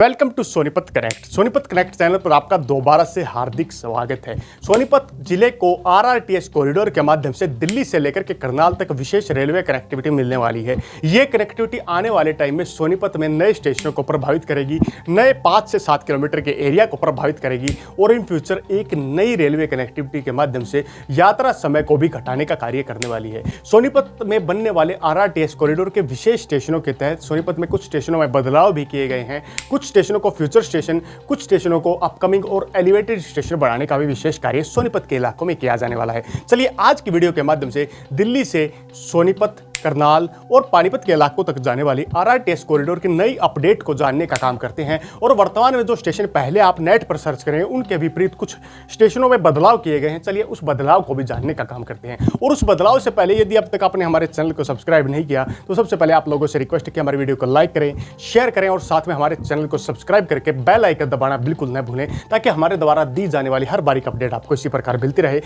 Welcome to Sonipat connect. Sonipat connect channel पर आपका दोबारा से हार्दिक स्वागत है। सोनीपत जिले को आरआरटीएस कॉरिडोर के माध्यम से दिल्ली से लेकर के करनाल तक विशेष रेलवे कनेक्टिविटी मिलने वाली है। ये कनेक्टिविटी आने वाले टाइम में सोनीपत में नए स्टेशनों को प्रभावित करेगी, नए 5 से 7 किलोमीटर के एरिया को प्रभावित करेगी और इन फ्यूचर एक नई रेलवे कनेक्टिविटी के माध्यम से यात्रा समय को भी घटाने का कार्य करने वाली है। सोनीपत में बनने वाले आरआरटीएस कॉरिडोर के विशेष स्टेशनों के तहत सोनीपत में कुछ स्टेशनों में बदलाव भी किए गए हैं। कुछ स्टेशनों को फ्यूचर स्टेशन, कुछ स्टेशनों को अपकमिंग और एलिवेटेड स्टेशन बनाने का भी विशेष कार्य सोनीपत के इलाकों में किया जाने वाला है। चलिए आज की वीडियो के माध्यम से दिल्ली से सोनीपत, करनाल और पानीपत के इलाकों तक जाने वाली आरआरटीएस कॉरिडोर की नई अपडेट को जानने का काम करते हैं और वर्तमान में जो स्टेशन पहले आप नेट पर सर्च करें उनके विपरीत कुछ स्टेशनों में बदलाव किए गए हैं। चलिए उस बदलाव को भी जानने का काम करते हैं। और उस बदलाव से पहले यदि अब तक आपने हमारे चैनल को सब्सक्राइब नहीं किया तो सबसे पहले आप लोगों से रिक्वेस्ट है कि हमारी वीडियो को लाइक करें, शेयर करें और साथ में हमारे चैनल को सब्सक्राइब करके बेल आइकन दबाना बिल्कुल न भूलें ताकि हमारे द्वारा दी जाने वाली हर बारीक अपडेट आपको इसी प्रकार मिलती रहे।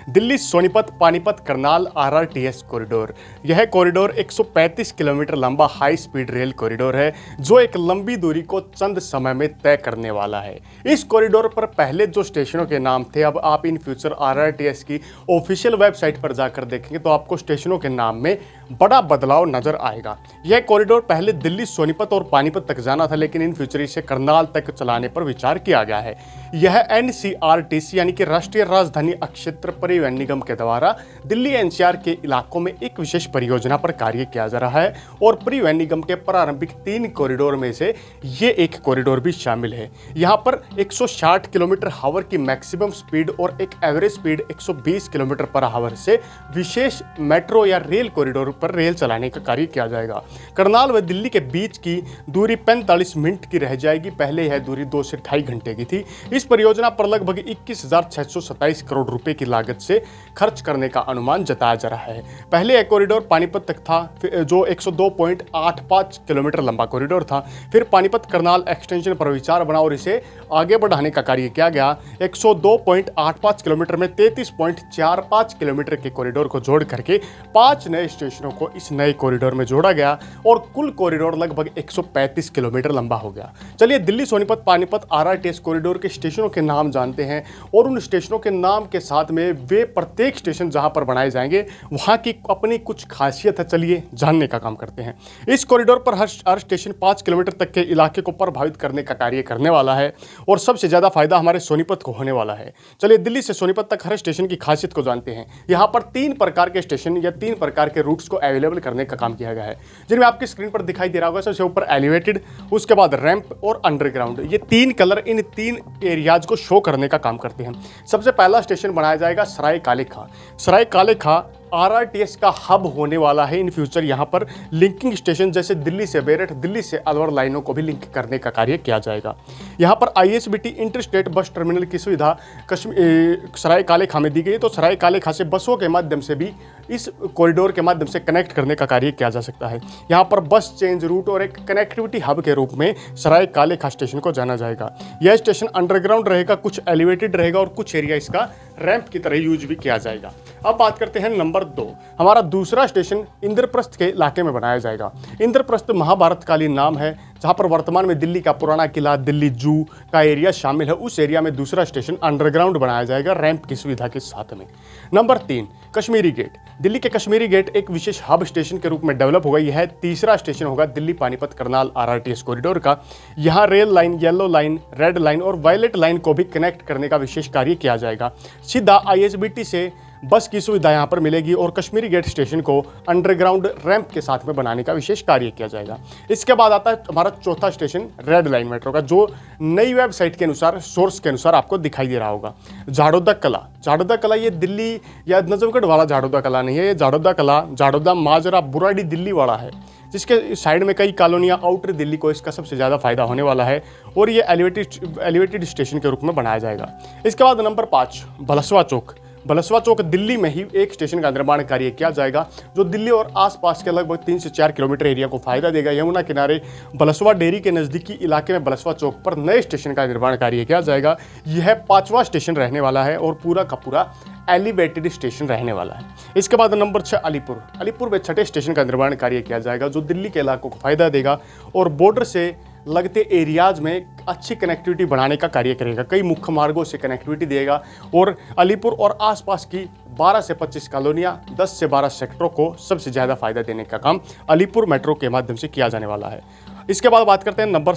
Delhi Sonipat Panipat Karnal RRTS corridor. यह कॉरिडोर 135 किलोमीटर लंबा हाई स्पीड रेल कॉरिडोर है जो एक लंबी दूरी को चंद समय में तय करने वाला है। इस कॉरिडोर पर पहले जो स्टेशनों के नाम थे, अब आप इन फ्यूचर आरआरटीएस की ऑफिशियल वेबसाइट पर जाकर देखेंगे तो आपको स्टेशनों के नाम में बड़ा बदलाव नजर आएगा। यह कॉरिडोर पहले दिल्ली सोनीपत और पानीपत तक जाना था, लेकिन इन फ्यूचर इसे करनाल तक चलाने पर विचार किया गया है। यह एनसीआरटीसी यानी कि राष्ट्रीय राजधानी क्षेत्र परिवहन निगम के द्वारा दिल्ली एनसीआर के इलाकों में एक विशेष परियोजना पर कार्य किया जा रहा है और परिवहन निगम के प्रारंभिक 3 कॉरिडोर में से ये एक कॉरिडोर भी शामिल है। यहाँ पर 160 किलोमीटर आवर की मैक्सिमम स्पीड और एक average speed 120 kilometre per hour से विशेष मेट्रो या रेल कॉरिडोर पर रेल चलाने का कार्य किया जाएगा। करनाल व दिल्ली के बीच की दूरी 45 मिनट की रह जाएगी। पहले यह दूरी 2 से 2.5 घंटे की थी। इस परियोजना पर लगभग 21,627 करोड़ रुपए की लागत से खर्च करने का अनुमान जताया जा रहा है। पहले यह कॉरिडोर पानीपत तक था जो 102.85 किलोमीटर लंबा कॉरिडोर था। फिर पानीपत करनाल एक्सटेंशन पर विचार बना और इसे आगे बढ़ाने का कार्य किया गया। 102.85 किलोमीटर में 33.45 किलोमीटर के कॉरिडोर को जोड़ करके 5 नए स्टेशनों को इस नए कॉरिडोर में जोड़ा गया और कुल कॉरिडोर लगभग 135 किलोमीटर लंबा हो गया। चलिए दिल्ली सोनीपत पानीपत आरआरटीएस कॉरिडोर के स्टेशनों के नाम जानते हैं और उन स्टेशनों के नाम के साथ में वे प्रत्येक स्टेशन जहां पर बनाए जाएंगे वहां की अपनी कुछ खासियत है। चलिए जानने का काम करते हैं। इस कॉरिडोर पर हर स्टेशन 5 किलोमीटर तक के इलाके को प्रभावित करने का कार्य करने वाला है और सबसे ज्यादा फायदा हमारे सोनीपत को होने वाला है। चलिए दिल्ली से सोनीपत तक हर स्टेशन की खासियत को जानते हैं। यहाँ पर 3 प्रकार के स्टेशन या 3 प्रकार के रूट्स को अवेलेबल करने का काम किया गया है, जिनमें आपकी स्क्रीन पर दिखाई दे रहा होगा। सबसे ऊपर एलिवेटेड, उसके बाद रैंप और अंडरग्राउंड। ये 3 कलर इन 3 एरियाज को शो करने का काम करते हैं। सबसे पहला स्टेशन बनाया जाएगा सराय काले खां। सराय काले खां आरआरटीएस का हब होने वाला है। इन फ्यूचर यहाँ पर लिंकिंग स्टेशन जैसे दिल्ली से बेरठ, दिल्ली से अलवर लाइनों को भी लिंक करने का कार्य किया जाएगा। यहाँ पर आईएसबीटी इंटरस्टेट बस टर्मिनल की सुविधा सराय काले खां में दी गई, तो सराय काले खां से बसों के माध्यम से भी इस कॉरिडोर के माध्यम से कनेक्ट करने का कार्य किया जा सकता है। यहाँ पर बस चेंज रूट और एक कनेक्टिविटी हब के रूप में सराय काले खां स्टेशन को जाना जाएगा। यह स्टेशन अंडरग्राउंड रहेगा, कुछ एलिवेटेड रहेगा और कुछ एरिया इसका रैंप की तरह यूज भी किया जाएगा। अब बात करते हैं नंबर 2। हमारा दूसरा स्टेशन इंद्रप्रस्थ के इलाके में बनाया जाएगा। इंद्रप्रस्थ महाभारतकालीन नाम है जहां पर वर्तमान में दिल्ली का पुराना किला, दिल्ली जू का एरिया शामिल है। उस एरिया में दूसरा स्टेशन अंडरग्राउंड बनाया जाएगा रैंप की सुविधा के साथ में। Number 3 Kashmiri gate. दिल्ली के कश्मीरी गेट एक विशेष हब स्टेशन के रूप में डेवलप होगा। यह तीसरा स्टेशन होगा दिल्ली पानीपत करनाल आरआरटीएस कॉरिडोर का। यहाँ rail line, yellow line, red line और वायलेट लाइन को भी कनेक्ट करने का विशेष कार्य किया जाएगा। सीधा आईएसबीटी से बस की सुविधा यहाँ पर मिलेगी और कश्मीरी गेट स्टेशन को अंडरग्राउंड रैंप के साथ में बनाने का विशेष कार्य किया जाएगा। इसके बाद आता है हमारा चौथा स्टेशन रेड लाइन मेट्रो का, जो नई वेबसाइट के अनुसार, सोर्स के अनुसार आपको दिखाई दे रहा होगा। झाड़ोदा कला। झाड़ोदा कला ये दिल्ली या नजफगढ़ वाला झाड़ोदा कला नहीं है। ये झाड़ोदा कला झाड़ोदा माजरा बुराड़ी दिल्ली वाला है, जिसके साइड में कई कॉलोनियाँ, आउटर दिल्ली को इसका सबसे ज़्यादा फायदा होने वाला है और ये एलिवेटेड स्टेशन के रूप में बनाया जाएगा। इसके बाद नंबर 5 भलसवा चौक। बलसवा चौक दिल्ली में ही एक स्टेशन का निर्माण कार्य किया जाएगा, जो दिल्ली और आसपास के लगभग 3 से 4 किलोमीटर एरिया को फायदा देगा। यमुना किनारे बलसवा डेयरी के नज़दीकी इलाके में बलसवा चौक पर नए स्टेशन का निर्माण कार्य किया जाएगा। यह 5वां स्टेशन रहने वाला है और पूरा का पूरा एलिवेटेड स्टेशन रहने वाला है। इसके बाद नंबर 6 अलीपुर। अलीपुर में 6ठे स्टेशन का निर्माण कार्य किया जाएगा, जो दिल्ली के इलाकों को फायदा देगा और बॉर्डर से लगते एरियाज में अच्छी कनेक्टिविटी बढ़ाने का कार्य करेगा। कई मुख्य मार्गों से कनेक्टिविटी देगा और अलीपुर और आसपास की 12 से 25 कॉलोनियाँ, 10 से 12 सेक्टरों को सबसे ज़्यादा फायदा देने का काम अलीपुर मेट्रो के माध्यम से किया जाने वाला है। इसके बाद बात करते हैं नंबर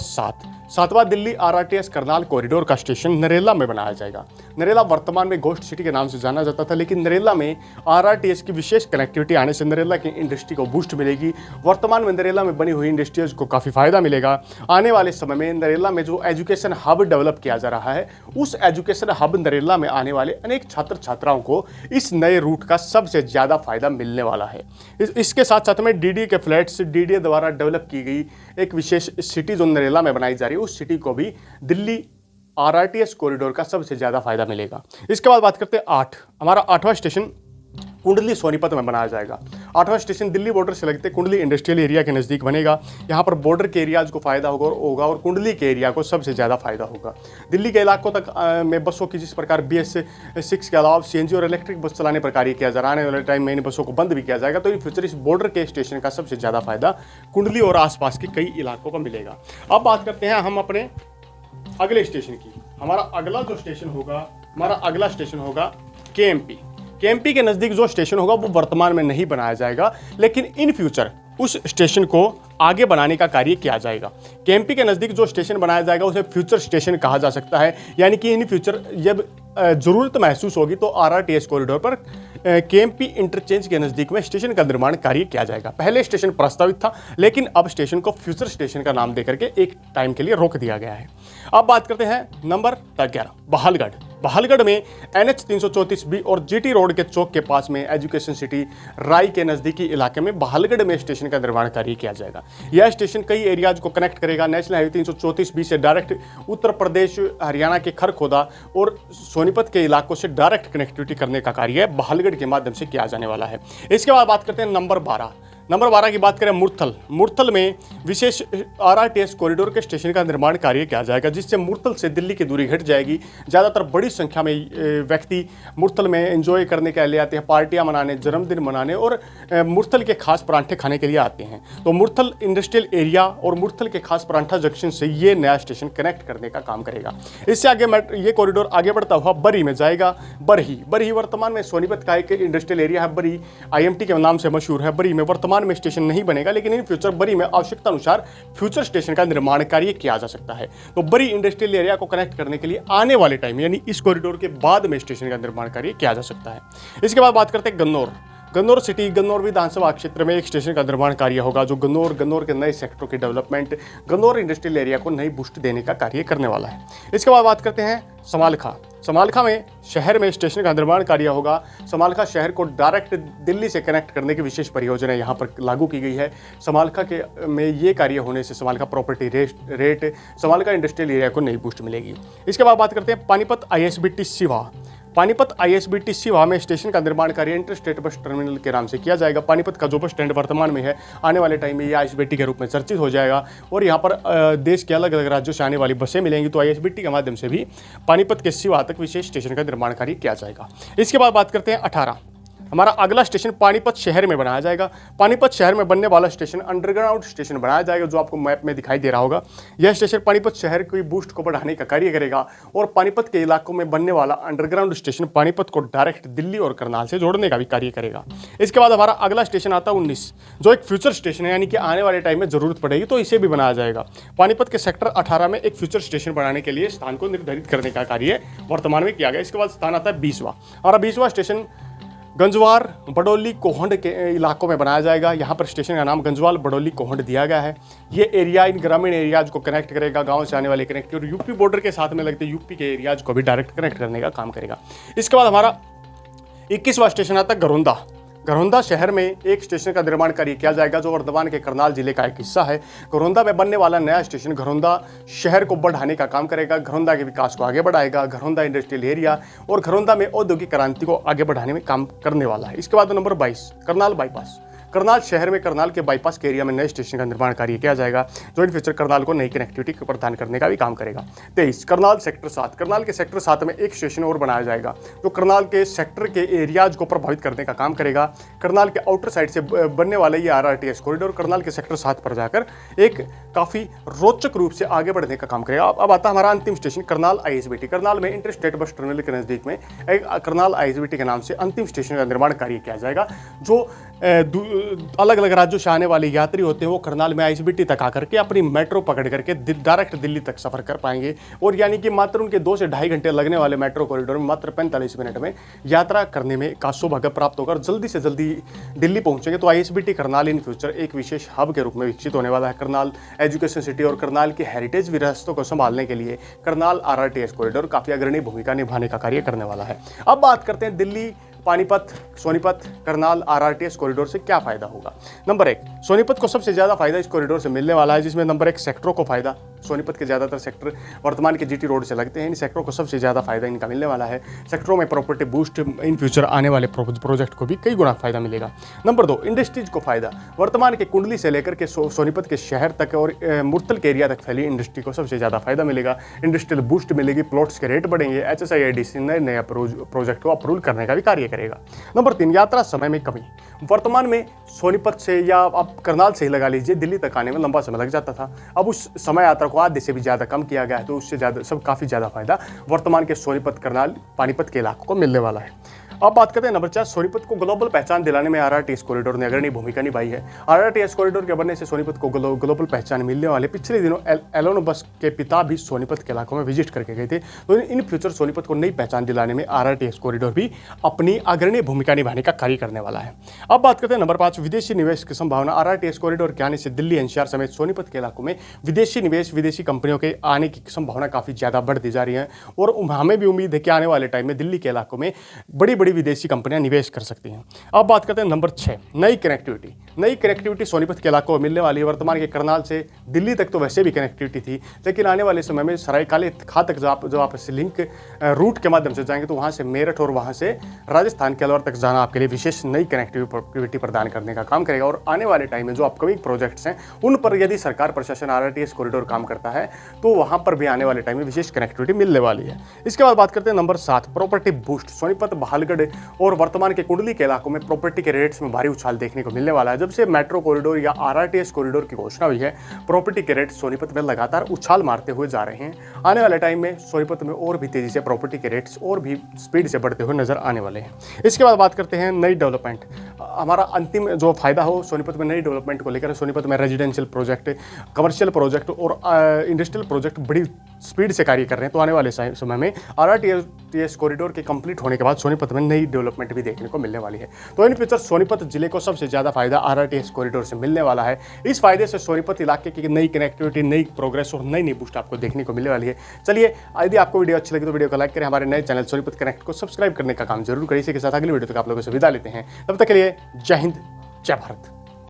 7वां दिल्ली आरआरटीएस करनाल कॉरिडोर का स्टेशन नरेला में बनाया जाएगा। नरेला वर्तमान में घोस्ट सिटी के नाम से जाना जाता था, लेकिन नरेला में आरआरटीएस की विशेष कनेक्टिविटी आने से नरेला की इंडस्ट्री को बूस्ट मिलेगी। वर्तमान में नरेला में बनी हुई इंडस्ट्रीज को काफ़ी फायदा मिलेगा। आने वाले समय में नरेला में जो एजुकेशन हब डेवलप किया जा रहा है, उस एजुकेशन हब नरेला में आने वाले अनेक छात्र छात्राओं को इस नए रूट का सबसे ज़्यादा फायदा मिलने वाला है। इसके साथ साथ में डीडीए के फ्लैट्स, डीडीए द्वारा डेवलप की गई एक विशेष सिटी जो नरेला में बनाई जा रही है, उस सिटी को भी दिल्ली आरआरटीएस कॉरिडोर का सबसे ज़्यादा फायदा मिलेगा। इसके बाद बात करते हैं 8। हमारा 8वां स्टेशन कुंडली सोनीपत में बनाया जाएगा। 8वां स्टेशन दिल्ली बॉर्डर से लगते कुंडली इंडस्ट्रियल एरिया के नज़दीक बनेगा। यहाँ पर बॉर्डर के एरियाज को फायदा होगा और कुंडली के एरिया को सबसे ज़्यादा फायदा होगा। दिल्ली के इलाकों तक में बसों की जिस प्रकार BS6 के अलावा CNG और इलेक्ट्रिक बस चलाने पर कार्य किया जा रहा है, आने वाले टाइम में इन बसों को बंद भी किया जाएगा। तो इन फ्यूचर इस बॉर्डर के स्टेशन का सबसे ज़्यादा फायदा कुंडली और आसपास के कई इलाकों को मिलेगा। अब बात करते हैं हम अपने अगले स्टेशन की। हमारा अगला स्टेशन होगा KMP के नज़दीक जो स्टेशन होगा वो वर्तमान में नहीं बनाया जाएगा, लेकिन इन फ्यूचर उस स्टेशन को आगे बनाने का कार्य किया जाएगा। KMP के नज़दीक जो स्टेशन बनाया जाएगा उसे फ्यूचर स्टेशन कहा जा सकता है, यानी कि इन फ्यूचर जब ज़रूरत महसूस होगी तो आरआरटीएस कॉरिडोर पर KMP इंटरचेंज के नज़दीक में स्टेशन का निर्माण कार्य किया जाएगा। पहले स्टेशन प्रस्तावित था, लेकिन अब स्टेशन को फ्यूचर स्टेशन का नाम देकर के एक टाइम के लिए रोक दिया गया है। अब बात करते हैं नंबर 11 बहालगढ़ में NH 334B और GT रोड के चौक के पास में एजुकेशन सिटी राई के नज़दीकी इलाके में बहालगढ़ में स्टेशन का निर्माण कार्य किया जाएगा। यह स्टेशन कई एरियाज को कनेक्ट करेगा। नेशनल हाईवे 334B से डायरेक्ट उत्तर प्रदेश, हरियाणा के खरखोदा और सोनीपत के इलाकों से डायरेक्ट कनेक्टिविटी करने का कार्य बहालगढ़ के माध्यम से किया जाने वाला है। इसके बाद बात करते हैं नंबर 12 की बात करें मुरथल में विशेष आरआरटीएस कॉरिडोर के स्टेशन का निर्माण कार्य किया जाएगा, जिससे मुरथल से दिल्ली की दूरी घट जाएगी। ज़्यादातर बड़ी संख्या में व्यक्ति मुरथल में एंजॉय करने के लिए आते हैं, पार्टियां मनाने, जन्मदिन मनाने और मुरथल के खास परांठे खाने के लिए आते हैं। तो मुरथल इंडस्ट्रियल एरिया और मुरथल के खास परांठा जंक्शन से ये नया स्टेशन कनेक्ट करने का काम करेगा। इससे आगे ये कॉरिडोर आगे बढ़ता हुआ बरी में जाएगा। बरही वर्तमान में सोनीपत का एक इंडस्ट्रियल एरिया है। बरी IMT के नाम से मशहूर है। बरी में वर्तमान में स्टेशन नहीं बनेगा, लेकिन इन फ्यूचर बरी में आवश्यकता अनुसार फ्यूचर स्टेशन का निर्माण कार्य किया जा सकता है। तो बरी इंडस्ट्रियल एरिया को कनेक्ट करने के लिए आने वाले टाइम यानी इस कॉरिडोर के बाद में स्टेशन का निर्माण कार्य किया जा सकता है। इसके बाद बात करते हैं गन्नौर सिटी, गन्नौर विधानसभा क्षेत्र में एक स्टेशन का निर्माण कार्य होगा, जो गन्नौर के नए सेक्टरों की डेवलपमेंट, गन्नौर इंडस्ट्रियल एरिया को नई बूस्ट देने का कार्य करने वाला है। इसके बाद बात करते हैं समालखा में शहर में स्टेशन का निर्माण कार्य होगा। समालखा शहर को डायरेक्ट दिल्ली से कनेक्ट करने की विशेष परियोजना यहाँ पर लागू की गई है। समालखा में ये कार्य होने से Samalkha property rate Samalkha industrial area को नई बूस्ट मिलेगी। इसके बाद बात करते हैं पानीपत ISBT सिवा में स्टेशन का निर्माण कार्य इंटरस्टेट बस टर्मिनल के नाम से किया जाएगा। पानीपत का जो बस स्टैंड वर्तमान में है, आने वाले टाइम में ये ISBT के रूप में चर्चित हो जाएगा और यहाँ पर देश के अलग अलग राज्यों से आने वाली बसें मिलेंगी। तो ISBT के माध्यम से भी पानीपत के सिवा तक विशेष स्टेशन का निर्माण कार्य किया जाएगा। इसके बाद बात करते हैं 18। हमारा अगला स्टेशन पानीपत शहर में बनाया जाएगा। पानीपत शहर में बनने वाला स्टेशन अंडरग्राउंड स्टेशन बनाया जाएगा, जो आपको मैप में दिखाई दे रहा होगा। यह स्टेशन पानीपत शहर की बूस्ट को बढ़ाने का कार्य करेगा और पानीपत के इलाकों में बनने वाला अंडरग्राउंड स्टेशन पानीपत को डायरेक्ट दिल्ली और करनाल से जोड़ने का भी कार्य करेगा। इसके बाद हमारा अगला स्टेशन आता है 19, जो एक फ्यूचर स्टेशन है, यानी कि आने वाले टाइम में जरूरत पड़ेगी तो इसे भी बनाया जाएगा। पानीपत के सेक्टर 18 में एक फ्यूचर स्टेशन बनाने के लिए स्थान को निर्धारित करने का कार्य वर्तमान में किया गया। इसके बाद स्थान आता है 20वां और 20वां स्टेशन गंजवार बडोली कोहंड के इलाकों में बनाया जाएगा। यहाँ पर स्टेशन का नाम गंजवाल बडोली कोहंड दिया गया है। ये एरिया इन ग्रामीण एरियाज को कनेक्ट करेगा, गांव से आने वाले कनेक्ट और यूपी बॉर्डर के साथ में लगते यूपी के एरियाज को भी डायरेक्ट कनेक्ट करने का काम करेगा। इसके बाद हमारा 21वां स्टेशन आता है घरौंदा शहर में एक स्टेशन का निर्माण कार्य किया जाएगा जो वर्धमान के करनाल जिले का एक हिस्सा है। घरौंदा में बनने वाला नया स्टेशन घरौंदा शहर को बढ़ाने का काम करेगा, घरौंदा के विकास को आगे बढ़ाएगा, घरौंदा इंडस्ट्रियल एरिया और घरौंदा में औद्योगिक क्रांति को आगे बढ़ाने में काम करने वाला है। इसके बाद नंबर 22 करनाल बाईपास। करनाल शहर में करनाल के बाईपास के एरिया में नए स्टेशन का निर्माण कार्य किया जाएगा जो इन फ्यूचर करनाल को नई कनेक्टिविटी प्रदान करने का भी काम करेगा। 23 करनाल सेक्टर 7। करनाल के सेक्टर 7 में एक स्टेशन और बनाया जाएगा जो करनाल के सेक्टर के एरियाज को प्रभावित करने का काम करेगा। करनाल के आउटर साइड से बनने वाले ये RRTS कॉरिडोर करनाल के सेक्टर 7 पर जाकर एक काफ़ी रोचक रूप से आगे बढ़ने का काम करेगा। अब आता है हमारा अंतिम स्टेशन करनाल ISBT। करनाल में इंटर स्टेट बस टर्मिनल के नज़दीक में एक करनाल ISBT के नाम से अंतिम स्टेशन का निर्माण कार्य किया जाएगा जो अलग अलग राज्यों से आने वाले यात्री होते हैं वो करनाल में ISBT तक आकर के अपनी मेट्रो पकड़ करके डायरेक्ट दिल्ली तक सफर कर पाएंगे और यानी कि मात्र उनके 2 से ढाई घंटे लगने वाले मेट्रो कॉरिडोर में मात्र 45 मिनट में यात्रा करने में का सौभाग्य प्राप्त होकर जल्दी से जल्दी दिल्ली पहुंचेंगे। तो ISBT करनाल इन फ्यूचर एक विशेष हब के रूप में विकसित होने वाला है। करनाल एजुकेशन सिटी और करनाल की हेरिटेज विरासतों को संभालने के लिए करनाल RRTS कॉरिडोर काफ़ी अग्रणी भूमिका निभाने का कार्य करने वाला है। अब बात करते हैं दिल्ली पानीपत सोनीपत करनाल RRTS कॉरिडोर से क्या फायदा होगा। नंबर 1 सोनीपत को सबसे ज़्यादा फायदा इस कॉरिडोर से मिलने वाला है जिसमें नंबर 1 सेक्टरों को फायदा। सोनीपत के ज़्यादातर सेक्टर वर्तमान के GT रोड से लगते हैं, इन सेक्टरों को सबसे ज़्यादा फायदा इनका मिलने वाला है। सेक्टरों में प्रॉपर्टी बूस्ट इन फ्यूचर आने वाले प्रोजेक्ट को भी कई गुना फायदा मिलेगा। नंबर 2 इंडस्ट्रीज को फायदा। वर्तमान के कुंडली से लेकर के सोनीपत के शहर तक और मुर्तल के एरिया तक फैली इंडस्ट्री को सबसे ज़्यादा फायदा मिलेगा। इंडस्ट्रियल बूस्ट मिलेगी, प्लॉट्स के रेट बढ़ेंगे, HSIIDC नए प्रोजेक्ट को अप्रूव करने का भी कार्य करेगा। नंबर 3 यात्रा समय में कमी। वर्तमान में सोनीपत से या आप करनाल से ही लगा लीजिए दिल्ली तक आने में लंबा समय लग जाता था, अब उस समय यात्रा को आधे से भी ज़्यादा कम किया गया है तो उससे ज़्यादा काफ़ी ज़्यादा फायदा वर्तमान के सोनीपत करनाल पानीपत के इलाकों को मिलने वाला है। अब बात करते हैं नंबर 4 सोनीपत को ग्लोबल पहचान दिलाने में RRTS कॉरिडोर ने अग्रणी भूमिका निभाई है। RRTS कॉरिडोर के बनने से सोनीपत को ग्लोबल पहचान मिलने वाले। पिछले दिनों एलोन मस्क के पिता भी सोनीपत के इलाकों में विजिट करके गए थे तो इन फ्यूचर सोनीपत को नई पहचान दिलाने में RRTS कॉरिडोर भी अपनी अग्रणी भूमिका निभाने का कार्य करने वाला है। अब बात करते हैं नंबर 5 विदेशी निवेश की संभावना। RRTS कॉरिडोर के आने से दिल्ली NCR समेत सोनीपत के इलाकों में विदेशी निवेश विदेशी कंपनियों के आने की संभावना काफ़ी ज़्यादा बढ़ती जा रही है और हमें भी उम्मीद है कि आने वाले टाइम में दिल्ली के इलाकों में बड़ी बड़ी विदेशी कंपनियां निवेश कर सकती हैं। अब बात करते हैं नंबर 6 नई कनेक्टिविटी। नई कनेक्टिविटी सोनीपत के इलाकों में मिलने वाली है। वर्तमान के करनाल से दिल्ली तक तो वैसे भी कनेक्टिविटी थी लेकिन आने वाले समय में सरायकाले खां तक जो आप लिंक रूट के माध्यम से जाएंगे तो वहाँ से मेरठ और वहाँ से राजस्थान के अलवर तक जाना आपके लिए विशेष नई कनेक्टिविटी प्रदान करने का काम करेगा। और आने वाले टाइम में जो अपकमिंग प्रोजेक्ट्स हैं उन पर यदि सरकार प्रशासन RRTS कॉरिडोर काम करता है तो वहाँ पर भी आने वाले टाइम में विशेष कनेक्टिविटी मिलने वाली है। इसके बाद बात करते हैं number 7 property boost. Sonipat Bahalgarh और वर्तमान के कुंडली के इलाकों में प्रॉपर्टी के रेट्स में भारी उछाल देखने को मिलने वाला है। जब से मेट्रो कॉरिडोर या RRTS कॉरिडोर की घोषणा हुई है प्रॉपर्टी के रेट सोनीपत में लगातार उछाल मारते हुए जा रहे हैं। आने वाले टाइम में सोनीपत में और भी तेजी से प्रॉपर्टी के रेट्स और भी स्पीड से बढ़ते हुए नजर आने वाले हैं। इसके बाद बात करते हैं नई डेवलपमेंट। हमारा अंतिम जो फायदा हो सोनीपत में नई डेवलपमेंट को लेकर सोनीपत में रेजिडेंशियल प्रोजेक्ट, कमर्शियल प्रोजेक्ट और इंडस्ट्रियल प्रोजेक्ट बड़ी स्पीड से कार्य कर रहे हैं। तो आने वाले समय में RRTS कॉरिडोर के कंप्लीट होने के बाद सोनीपत में नई डेवलपमेंट भी देखने को मिलने वाली है। तो इन फ्यूचर सोनीपत जिले को सबसे ज़्यादा फायदा RRTS कॉरिडोर से मिलने वाला है। इस फायदे से सोनीपत इलाके की नई कनेक्टिविटी, नई प्रोग्रेस और नई बूस्ट आपको देखने को मिलने वाली है। चलिए यदि आपको वीडियो अच्छी लगी तो वीडियो को लाइक करें, हमारे नए चैनल सोनीपत कनेक्ट को सब्सक्राइब करने का काम जरूर करें। इसी के साथ अगली वीडियो तक आप लोगों से विदा लेते हैं, तब तक के लिए जय हिंद जय भारत।